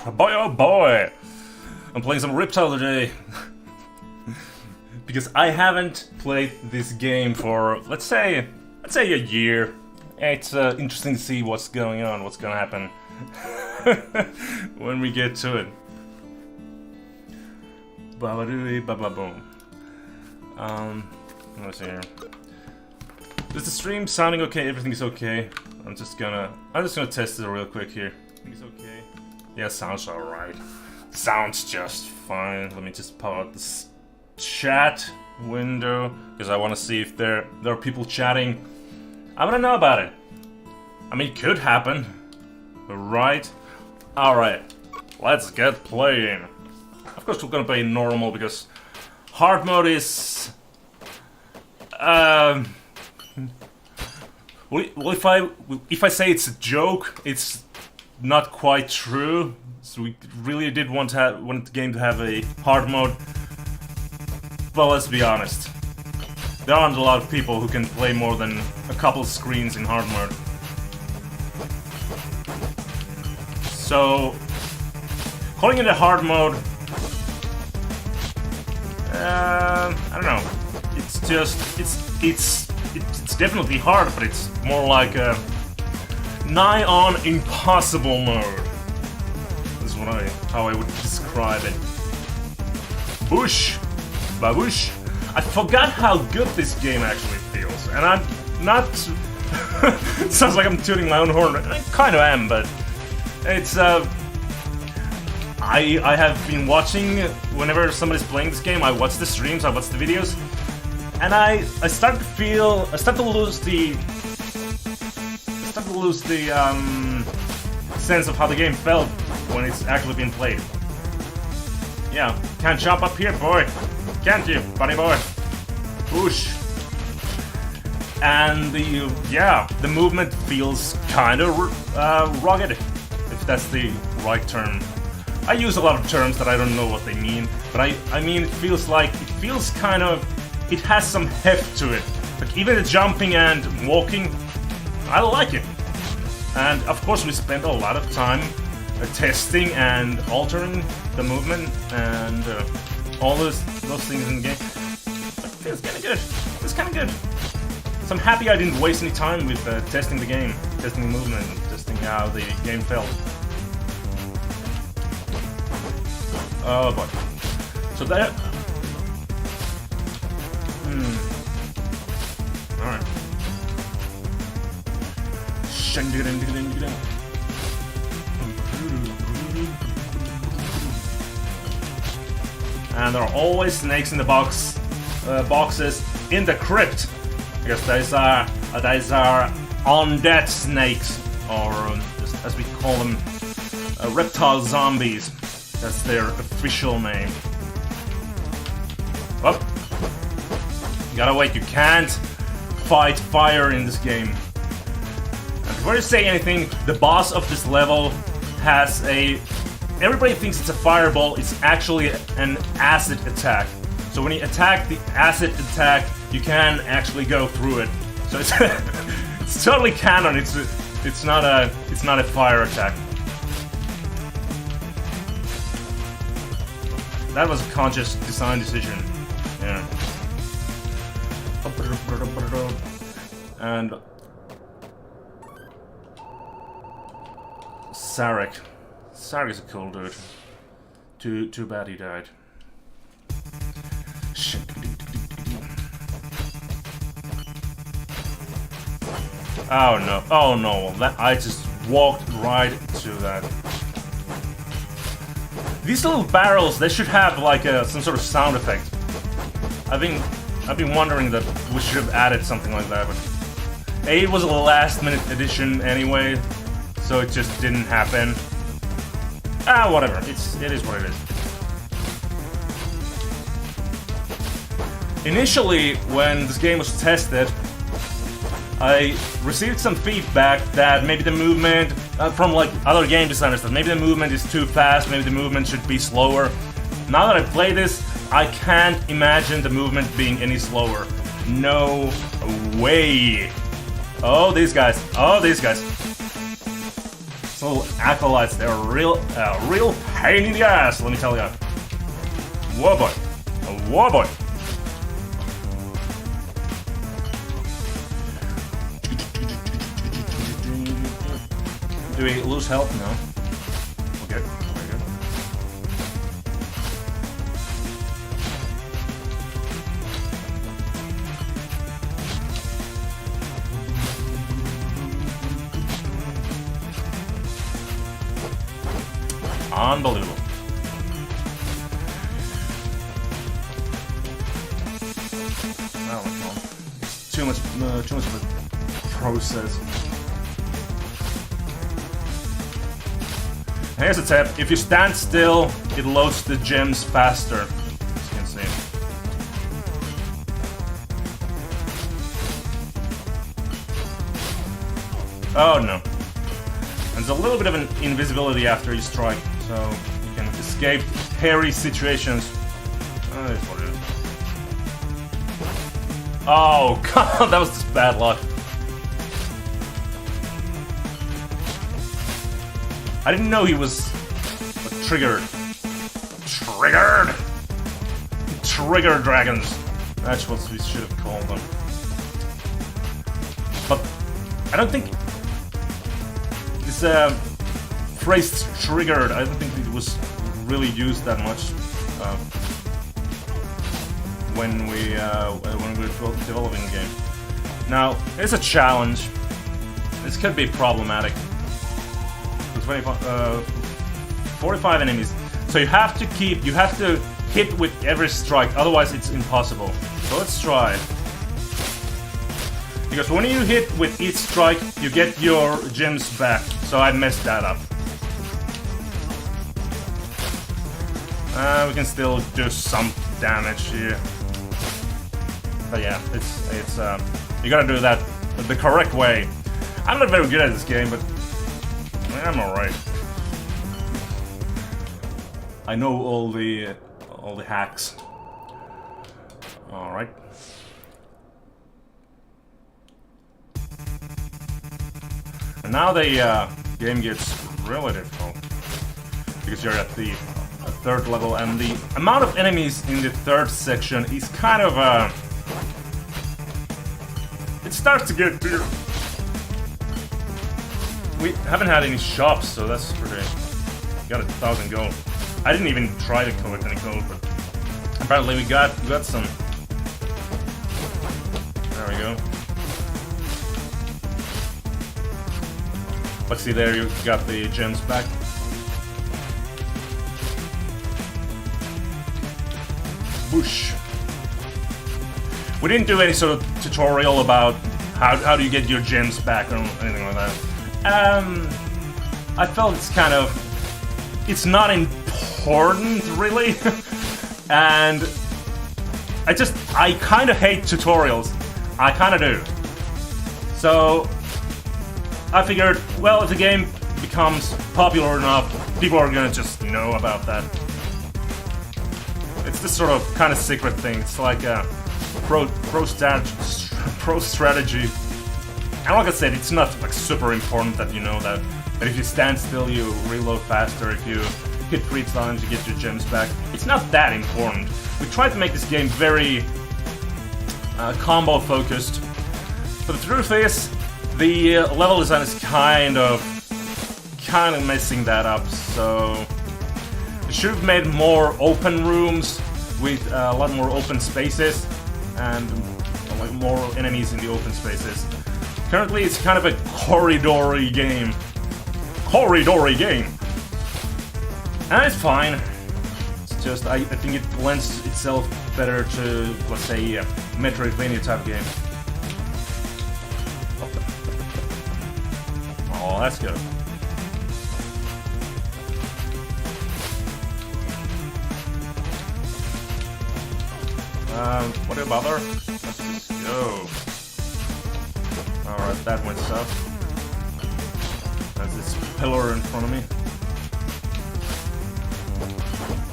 Boy oh boy! I'm playing some Riptale today. Because I haven't played this game for, let's say a year. It's interesting to see what's going on, what's gonna happen when we get to it. Ba-ba-doo-dee, ba-ba-boom. Let's see here. Is the stream sounding okay? Everything is okay. I'm just gonna test it real quick here. Everything's okay. Yeah, sounds alright. Sounds just fine. Let me just pop out this chat window because I want to see if there are people chatting. I want to know about it. I mean, it could happen, right? All right, let's get playing. Of course, we're gonna play normal because hard mode is. Well, if I say it's a joke, it's not quite true. So we really did want the game to have a hard mode. But let's be honest, there aren't a lot of people who can play more than a couple screens in hard mode. So calling it a hard mode, I don't know. It's just it's definitely hard, but it's more like a nigh on impossible mode. That's how I would describe it. Bush. Babush. I forgot how good this game actually feels, and I'm not. It sounds like I'm tooting my own horn. I kind of am, but it's. I have been watching whenever somebody's playing this game. I watch the streams, I watch the videos, and I start to lose the sense of how the game felt when it's actually being played. Yeah, can't jump up here, boy. Can't you, buddy boy? Whoosh. And the movement feels kind of rugged, if that's the right term. I use a lot of terms that I don't know what they mean, but I mean it feels kind of, it has some heft to it. Like even the jumping and walking, I like it. And of course we spent a lot of time testing and altering the movement and all those things in the game. It feels kind of good. It's kind of good. So I'm happy I didn't waste any time with testing the game, testing the movement, testing how the game felt. Oh boy. So that. All right. And there are always snakes in the boxes in the crypt, because these are undead snakes, or as we call them, reptile zombies. That's their official name. Oh, you gotta wait. You can't fight fire in this game. And before you say anything, the boss of this level has a. Everybody thinks it's a fireball, it's actually an acid attack. So when you attack the acid attack, you can actually go through it. So it's it's totally canon. It's not a fire attack. That was a conscious design decision. Yeah. And Sarek. Sarek is a cool dude. Too bad he died. Oh no! Oh no! I just walked right to that. These little barrels, they should have like some sort of sound effect. I've been wondering that we should have added something like that, but it was a last-minute addition anyway, so it just didn't happen. Ah, whatever. It is what it is. Initially, when this game was tested, I received some feedback that maybe the movement from like other game designers, that maybe the movement is too fast, maybe the movement should be slower. Now that I play this, I can't imagine the movement being any slower. No way. Oh, these guys. Oh, these guys. These little acolytes, they're a real pain in the ass, let me tell ya. Whoa boy. Whoa boy. Do we lose health? No. Okay, very good. Unbelievable. Oh, well. Too much of a process. Here's a tip, if you stand still, it loads the gems faster, as you can see. Oh no. There's a little bit of an invisibility after you strike, so you can escape hairy situations. That is what it is. Oh god, that was just bad luck. I didn't know he was triggered. Trigger dragons. That's what we should have called them. But I don't think this phrase triggered, I don't think it was really used that much when we were developing the game. Now, it's a challenge. This could be problematic. 45 enemies. So you have to hit with every strike, otherwise it's impossible. So let's try. Because when you hit with each strike, you get your gems back. So I messed that up. We can still do some damage here. But yeah, it's you gotta do that the correct way. I'm not very good at this game, but I'm alright. I know all the hacks. Alright. And now the game gets really difficult. Because you're at the third level, and the amount of enemies in the third section is kind of it starts to get bigger. We haven't had any shops, so that's pretty... Got 1,000 gold. I didn't even try to collect any gold, but apparently we got some. There we go. But see there, you got the gems back. Whoosh. We didn't do any sort of tutorial about how do you get your gems back or anything like that. I felt it's not important really, and I kind of hate tutorials. I kind of do. So I figured, well, if the game becomes popular enough, people are gonna just know about that. It's this sort of kind of secret thing. It's like a pro strategy. And like I said, it's not like super important that you know that if you stand still, you reload faster. If you hit 3 times, you get your gems back. It's not that important. We tried to make this game very combo focused. But the truth is, the level design is kind of messing that up. So it should have made more open rooms with a lot more open spaces and like more enemies in the open spaces. Currently, it's kind of a corridory game. And it's fine. It's just, I think it lends itself better to, let's say, a Metroidvania type game. Oh, that's good. What about her? Let's just go. Alright, that went south. There's this pillar in front of me.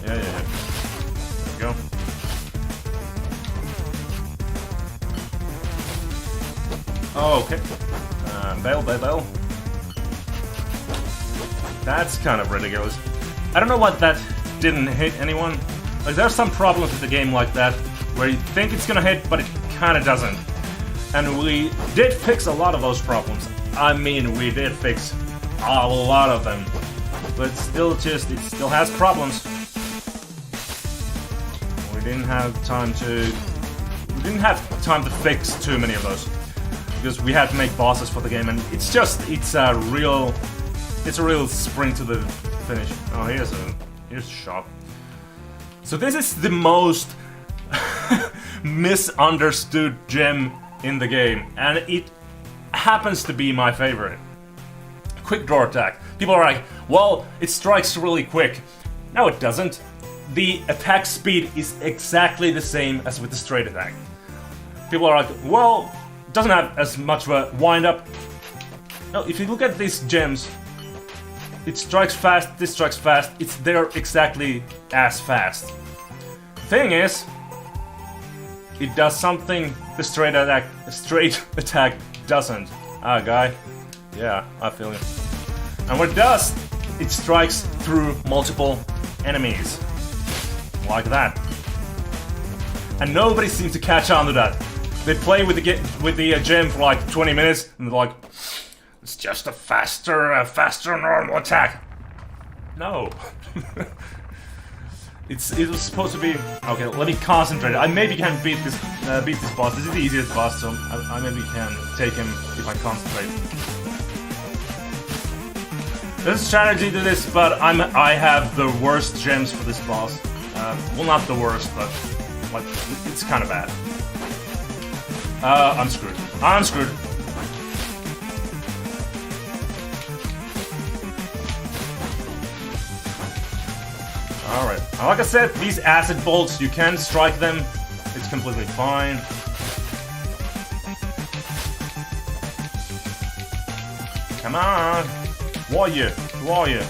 Yeah. There we go. Oh, okay. Bail. That's kind of ridiculous. I don't know why that didn't hit anyone. Like, there's some problems with the game like that, where you think it's gonna hit, but it kinda doesn't. And we did fix a lot of those problems. I mean, we did fix a lot of them. But still just, it still has problems. We didn't have time to fix too many of those. Because we had to make bosses for the game, and it's a real sprint to the finish. Oh, here's a shop. So this is the most misunderstood gem in the game, and it happens to be my favorite. Quick draw attack. People are like, well, it strikes really quick. No, it doesn't. The attack speed is exactly the same as with the straight attack. People are like, well, it doesn't have as much of a wind up. No, if you look at these gems, it strikes fast, this strikes fast, they're exactly as fast. Thing is, it does something the straight attack doesn't. Ah, guy. Yeah, I feel you. And what it does, it strikes through multiple enemies. Like that. And nobody seems to catch on to that. They play with the gem for like 20 minutes, and they're like, it's just a faster normal attack. No. It was supposed to be... Okay, let me concentrate. I maybe can beat this boss. This is the easiest boss, so I maybe can take him if I concentrate. There's a strategy to this, but I have the worst gems for this boss. Well, not the worst, but like it's kind of bad. I'm screwed. I'm screwed. Alright. Like I said, these acid bolts, you can strike them. It's completely fine. Come on! Warrior! Warrior!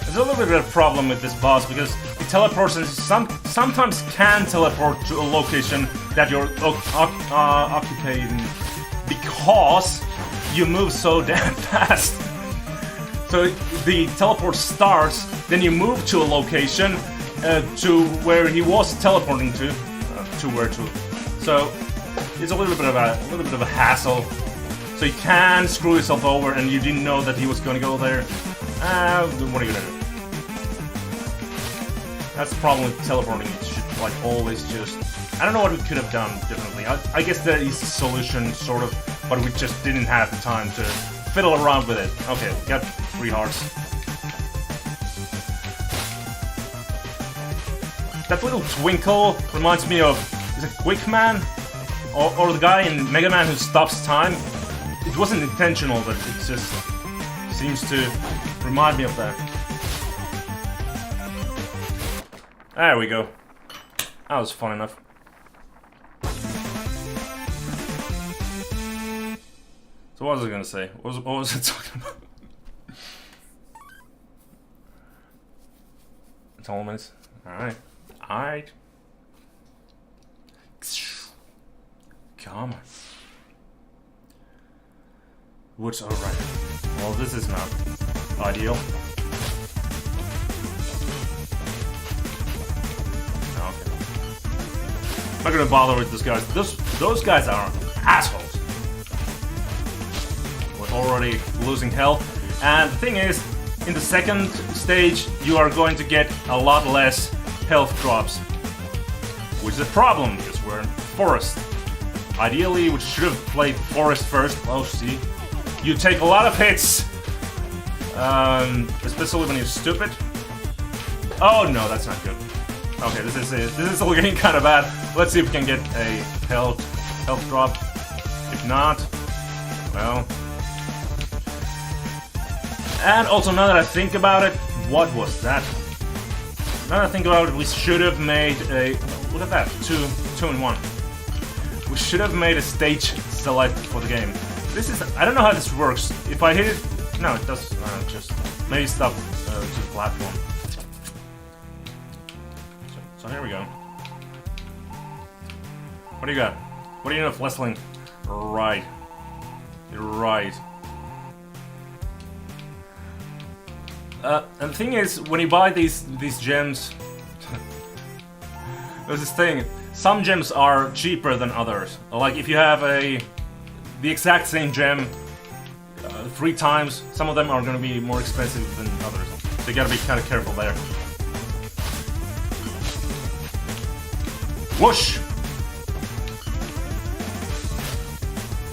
There's a little bit of a problem with this boss because it teleports and sometimes can teleport to a location that you're occupying because you move so damn fast. So the teleport starts, then you move to a location to where he was teleporting to where to. So it's a little bit of a hassle. So you can screw yourself over, and you didn't know that he was going to go there. What are you gonna do? That's the problem with teleporting. It should like always just. I don't know what we could have done differently. I guess there is a solution, sort of, but we just didn't have the time to fiddle around with it. Okay, we got 3 hearts. That little twinkle reminds me of, is it Quick Man? Or the guy in Mega Man who stops time? It wasn't intentional, but it just seems to remind me of that. There we go. That was fun enough. So what was I gonna say? What was it talking about? Tournaments. Alright. Alright. Come on. What's alright? Well, this is not ideal. Okay. I'm not gonna bother with those guys. Those guys are assholes. We're already losing health. And the thing is, in the second stage, you are going to get a lot less health drops. Which is a problem, because we're in forest. Ideally, we should have played forest first. Oh, see? You take a lot of hits. Especially when you're stupid. Oh no, that's not good. Okay, this is all getting kind of bad. Let's see if we can get a health drop. If not, well. And also, now that I think about it, what was that? Now that I think about it, we should have made a... Look at that, 2 in 1. We should have made a stage select for the game. This is... I don't know how this works. If I hit it... No, it does... just... Maybe stop to the platform. So here we go. What do you got? What do you know of wrestling? Right. You're right. And the thing is, when you buy these gems, there's this thing. Some gems are cheaper than others. Like if you have the exact same gem 3 times, some of them are going to be more expensive than others. So you gotta be kind of careful there. Whoosh!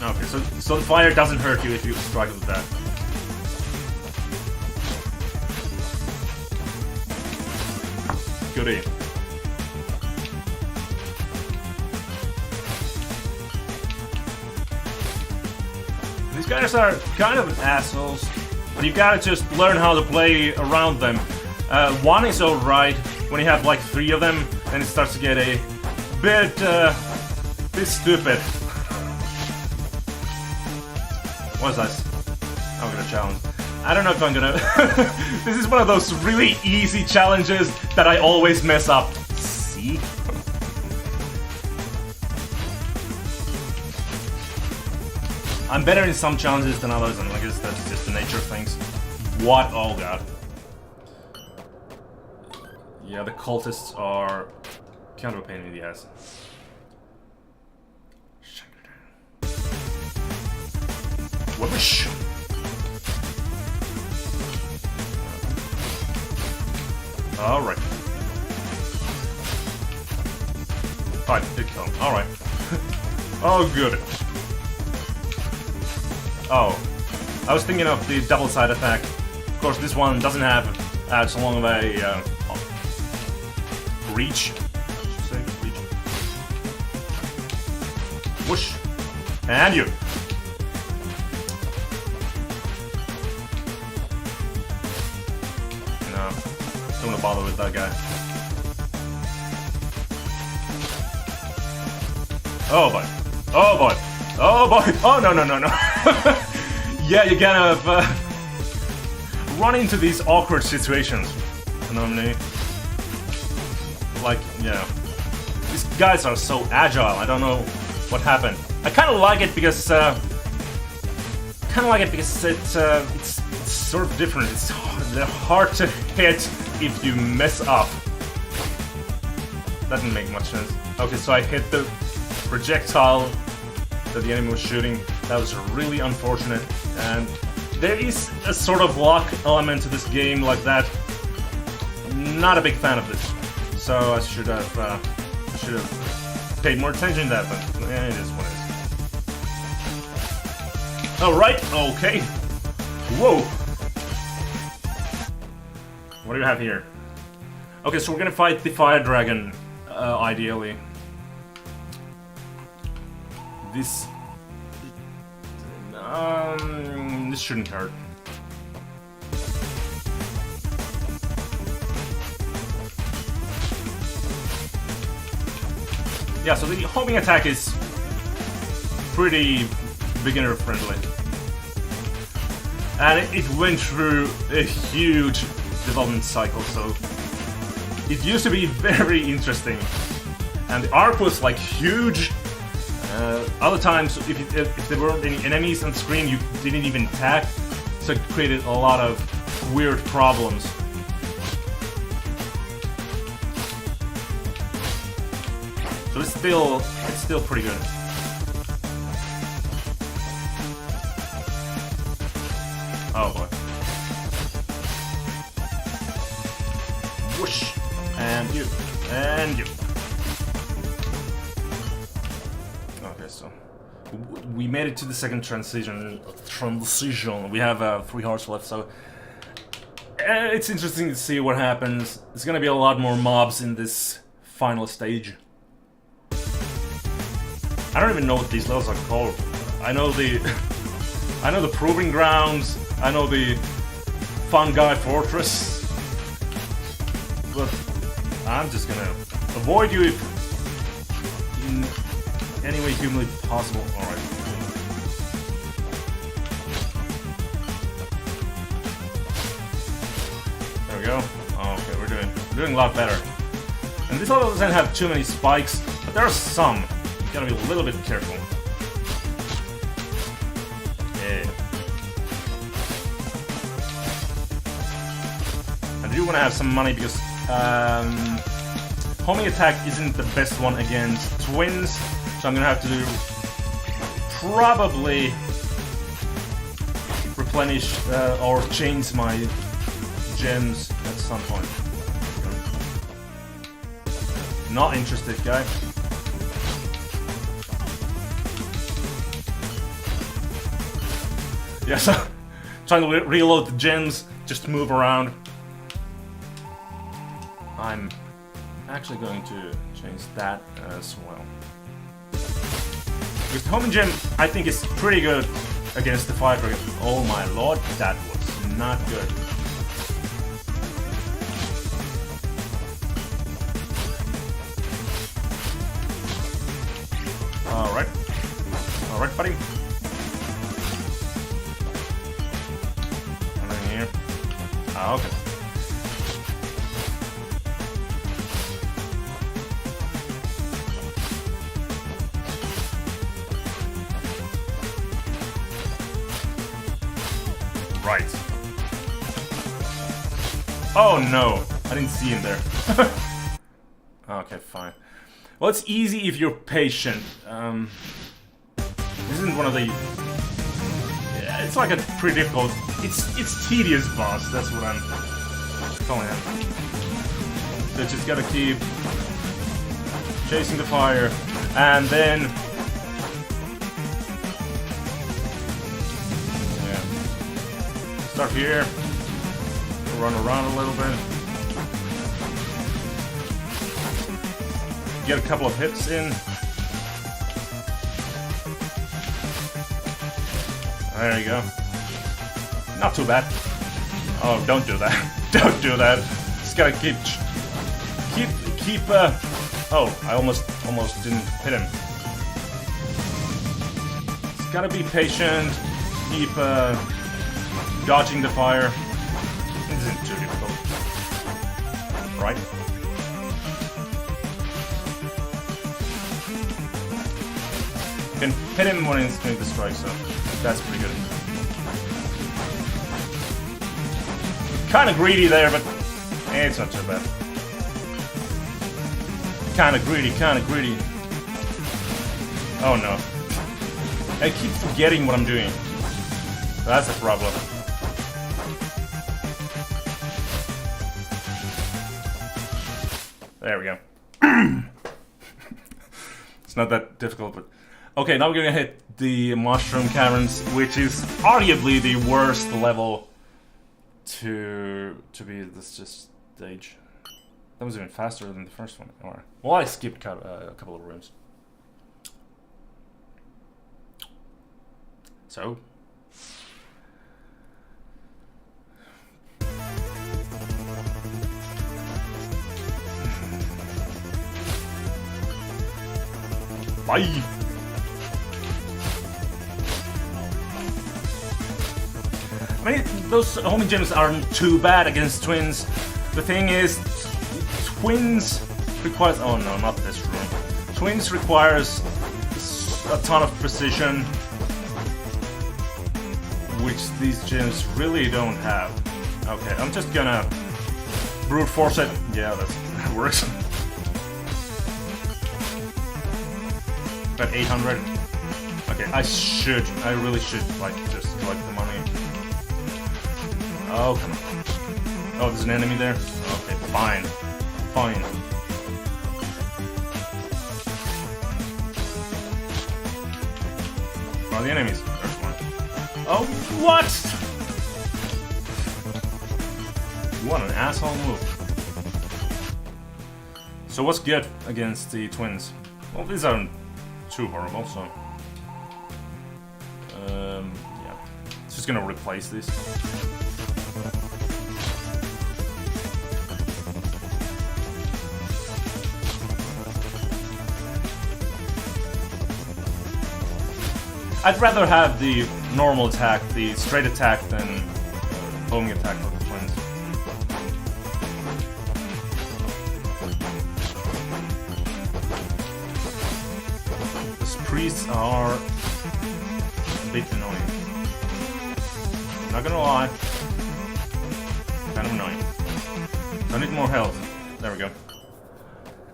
Okay, so the fire doesn't hurt you if you strike with that. Goodie. These guys are kind of assholes, but you gotta just learn how to play around them. One is alright, when you have like 3 of them, then it starts to get a bit stupid. What's that? I'm gonna challenge. I don't know if I'm gonna... This is one of those really easy challenges that I always mess up. See? I'm better in some challenges than others, and I guess that's just the nature of things. What? Oh god. Yeah, the cultists are kind of a pain in the ass. Whoosh! Alright. Fine, did kill him. Alright. Oh, good. Oh. I was thinking of the double side attack. Of course, this one doesn't have as long of a reach. Say reach. Whoosh! And you! No. Don't wanna bother with that guy. Oh boy. Oh boy. Oh boy. Oh no no no no. Yeah, you kind of run into these awkward situations. You know what I mean? Like, yeah. These guys are so agile. I don't know what happened. I kind of like it because it's sort of different. They're hard to hit if you mess up. That didn't make much sense. Okay, so I hit the projectile that the enemy was shooting. That was really unfortunate. And there is a sort of luck element to this game like that. Not a big fan of this. So I should have paid more attention to that, but it is what it is. Alright, okay. Whoa! What do you have here? Okay, so we're gonna fight the fire dragon, ideally. This shouldn't hurt. Yeah, so the homing attack is pretty beginner friendly. And it went through a huge development cycle, so it used to be very interesting. And the arc was like huge. Other times, if there weren't any enemies on screen, you didn't even attack, so it created a lot of weird problems. So it's still pretty good. Oh boy. Whoosh! And you. And you. Okay, so we made it to the second transition. We have 3 hearts left, so it's interesting to see what happens. There's gonna be a lot more mobs in this final stage. I don't even know what these levels are called. I know the Proving Grounds. I know the Fun Guy Fortress. But I'm just gonna avoid you if in any way humanly possible. Alright. There we go. Okay, we're doing a lot better. And this level doesn't have too many spikes, but there are some. You gotta be a little bit careful. Yeah. do want to have some money because homing attack isn't the best one against twins, so I'm gonna have to probably replenish or change my gems at some point. Not interested, guy. Yes, trying to reload the gems, just move around. I'm actually going to change that as well. Because the homing gem, I think, is pretty good against the fire dragon. Oh my lord, that was not good. Alright, buddy. Nothing here. Ah, okay. Right. Oh no, I didn't see him there. Okay, fine. Well, it's easy if you're patient. This isn't one of the... Yeah, it's like a pretty difficult... It's tedious boss, that's what I'm calling it. So just gotta keep chasing the fire, and then... Yeah. Start here. Run around a little bit. Get a couple of hits in. There you go. Not too bad. Oh, don't do that. Don't do that. Just gotta keep. Oh, I almost didn't hit him. Just gotta be patient. Keep dodging the fire. This isn't too difficult, right? Can hit him when he's doing the strike, so that's pretty good. Kinda greedy there, but it's not too bad. Kinda greedy, kinda greedy. Oh no. I keep forgetting what I'm doing. That's a problem. There we go. It's not that difficult, but... Okay, now we're gonna hit the Mushroom Caverns, which is arguably the worst level to be this just stage. That was even faster than the first one. Alright. Well, I skipped a couple of rooms. So... Bye! I mean, those homing gems aren't too bad against twins. The thing is, twins requires... Oh no, not this room. Twins requires a ton of precision, which these gems really don't have. Okay, I'm just gonna brute force it. Yeah, that works. About 800. Okay, I really should, like, just collect the money. Oh, come on. Oh, there's an enemy there? Okay, fine. Fine. Oh, the enemies. There's one. Oh, what? What an asshole move. So what's good against the twins? Well, these aren't too horrible, so... yeah. It's just gonna replace this. I'd rather have the normal attack, the straight attack, than homing attack for the twins. These priests are a bit annoying. Not gonna lie. Kind of annoying. So I need more health. There we go.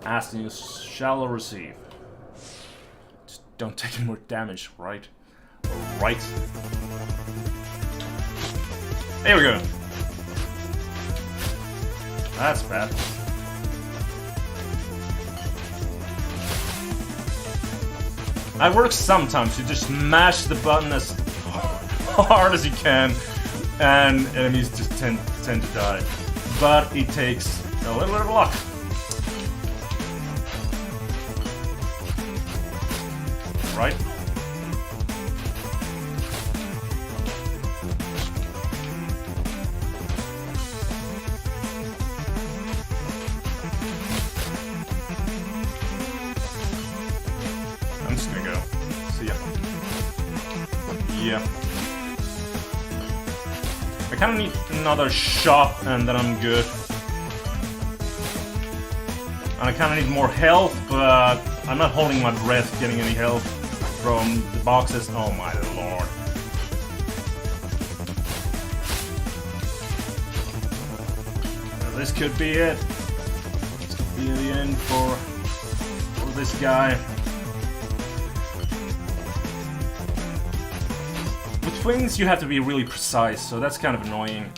Ask and you shall receive. Just don't take any more damage, right? Right. There we go. That's bad. It works sometimes. You just mash the button as hard as you can, and enemies just tend to die. But it takes a little bit of luck. Right? I'm just gonna go. See ya. Yeah. I kinda need another shot and then I'm good. And I kinda need more health, but I'm not holding my breath getting any health from the boxes. Oh my lord. Well, this could be it. This could be the end for this guy. With twins, you have to be really precise, so that's kind of annoying.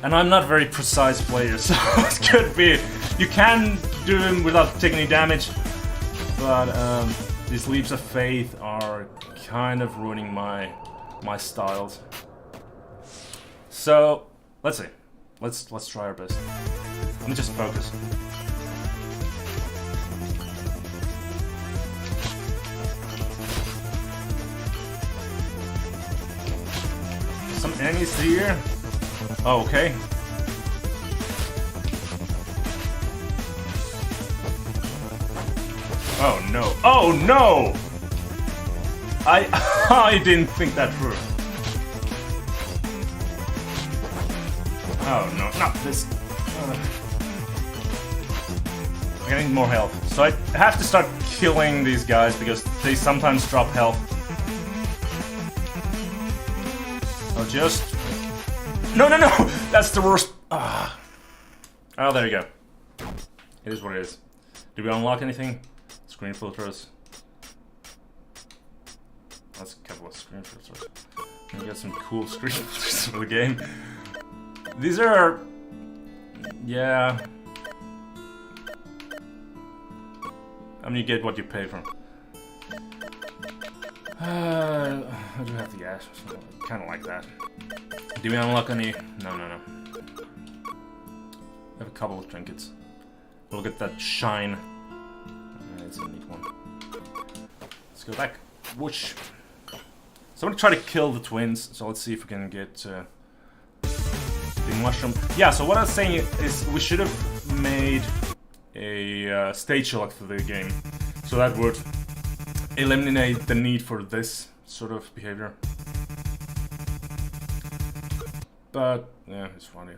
And I'm not a very precise player, so it could be. You can do him without taking any damage, but these leaps of faith are kind of ruining my styles. So let's see. Let's try our best. Let me just focus. Some enemies here. Oh, okay. Oh no! Oh no! I didn't think that through. Oh no! Not this. I need more health, so I have to start killing these guys because they sometimes drop health. Oh, just no! That's the worst. Ah. Oh, there you go. It is what it is. Did we unlock anything? Screen filters. That's a couple of screen filters. We got some cool screen filters for the game. These are... yeah. I mean, you get what you pay for. I do have the ash. Kind of like that. Do we unlock any? No. I have a couple of trinkets. We'll get that shine. It's a neat one. Let's go back. Whoosh. So I'm gonna try to kill the twins. So let's see if we can get the mushroom. Yeah. So what I was saying is we should have made a stage select for the game, so that would eliminate the need for this sort of behavior. But yeah, it's funny.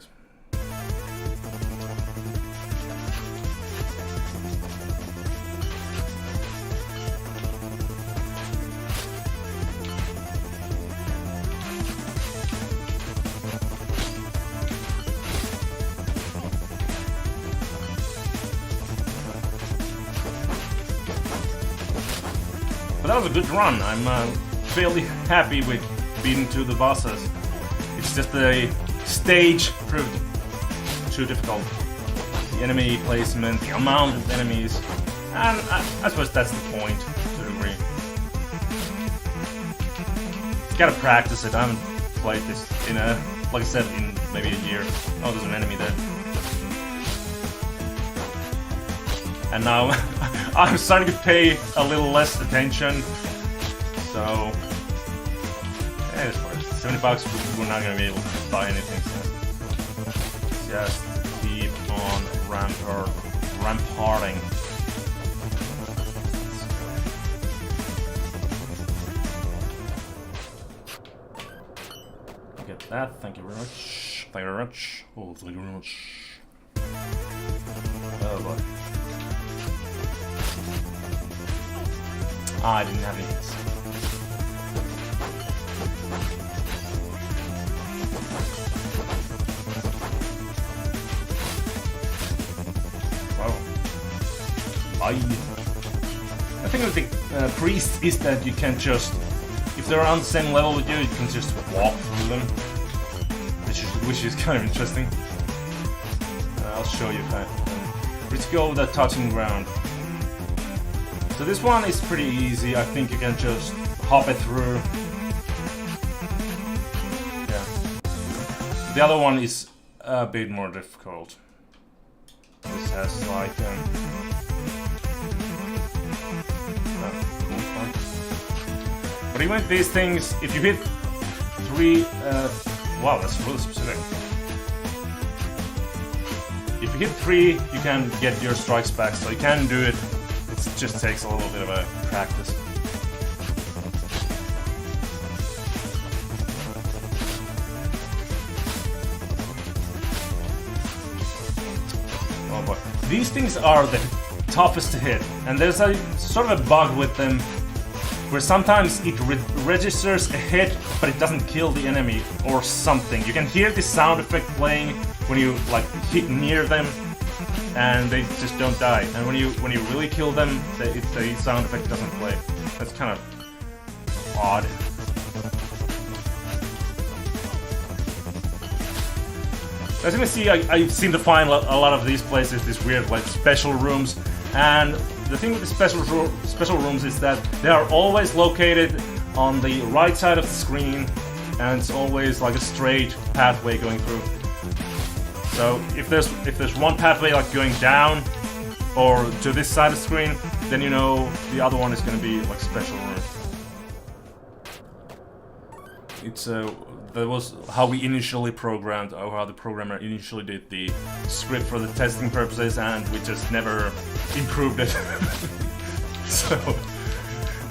But that was a good run. I'm fairly happy with beating two of the bosses. It's just the stage proved too difficult. The enemy placement, the amount of enemies, and I suppose that's the point to a degree. Gotta practice it. I haven't played this in like I said, in maybe a year. Oh, there's an enemy there. And now I'm starting to pay a little less attention. So yeah, it's fine. 70 bucks, we're not gonna be able to buy anything. So just keep on ramparting. Get that. Thank you very much. Thank you very much. Oh, thank you very much. Oh boy. Ah, I didn't have any hits. I think with the priest is that you can just, if they're on the same level with you, you can just walk through them, which is kind of interesting. I'll show you kind of. Let's go with the touching ground. So this one is pretty easy. I think you can just hop it through. Yeah. The other one is a bit more difficult. This has like but even with these things, if you hit 3, wow, that's really specific. If you hit 3, you can get your strikes back, so you can do it. It just takes a little bit of a practice. Oh boy. These things are the toughest to hit, and there's a sort of a bug with them where sometimes it registers a hit, but it doesn't kill the enemy or something. You can hear the sound effect playing when you like hit near them, and they just don't die. And when you really kill them, the sound effect doesn't play. That's kind of odd. As you can see, I seem to find a lot of these places, these weird like special rooms, and the thing with the special rooms is that they are always located on the right side of the screen, and it's always like a straight pathway going through. So if there's one pathway like going down or to this side of the screen, then you know the other one is going to be like special room. It's that was how we initially programmed, or how the programmer initially did the script for the testing purposes, and we just never improved it. So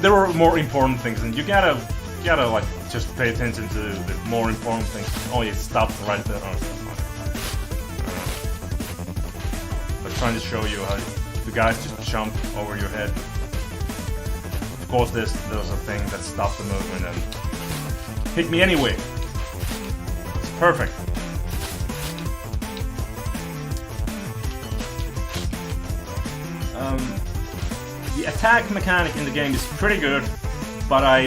there were more important things, and you gotta like just pay attention to the more important things. Oh, it stopped right there. Oh, but trying to show you how the guys just jump over your head. Of course, there's a thing that stopped the movement and hit me anyway. It's perfect. The attack mechanic in the game is pretty good, but I'm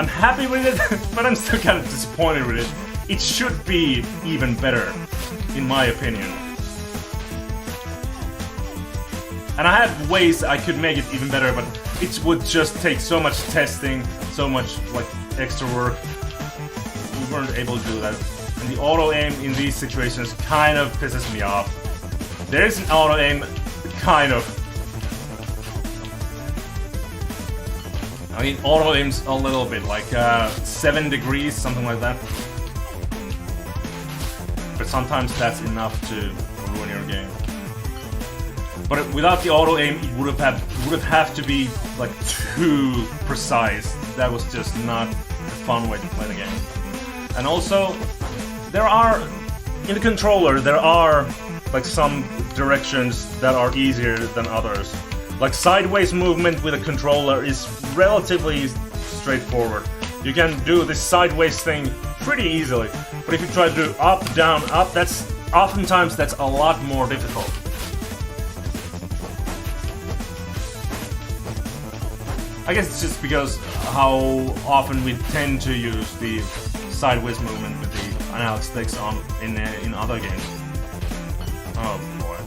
happy with it, but I'm still kind of disappointed with it. It should be even better, in my opinion. And I had ways I could make it even better, but it would just take so much testing, so much like extra work. We weren't able to do that. And the auto aim in these situations kind of pisses me off. There is an auto aim, kind of. I mean, auto aims a little bit, like 7 degrees, something like that. But sometimes that's enough to ruin your game. But without the auto aim, it would have to be like too precise. That was just not a fun way to play the game. And also, there are in the controller there are like some directions that are easier than others. Like sideways movement with a controller is relatively straightforward. You can do this sideways thing pretty easily. But if you try to do up, down, up, oftentimes that's a lot more difficult. I guess it's just because how often we tend to use the sideways movement with the analog sticks in other games. Oh boy.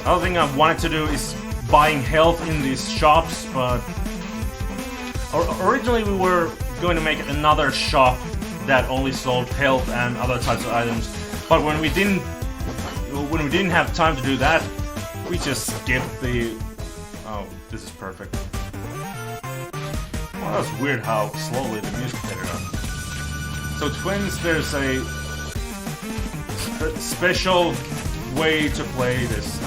Another thing I wanted to do is buying health in these shops, but originally we were going to make another shop that only sold health and other types of items. But when we didn't have time to do that, we just skipped the... Oh, this is perfect. Well, that's weird how slowly the music faded up. So Twins, there's a special way to play this.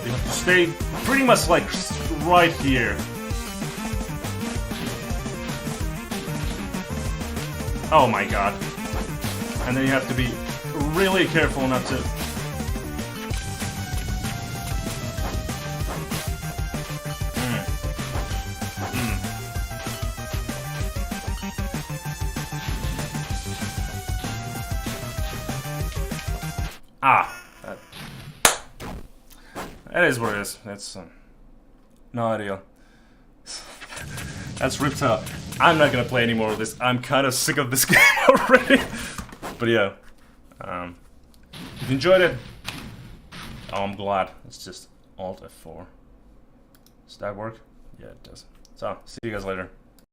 You have to stay pretty much like right here. Oh my god. And then you have to be really careful not to... Ah, that is what it is. That's no ideal. That's Riptale. I'm not gonna play any more of this. I'm kind of sick of this game already. But yeah, if you enjoyed it, oh, I'm glad. It's just Alt F4. Does that work? Yeah, it does. So, see you guys later.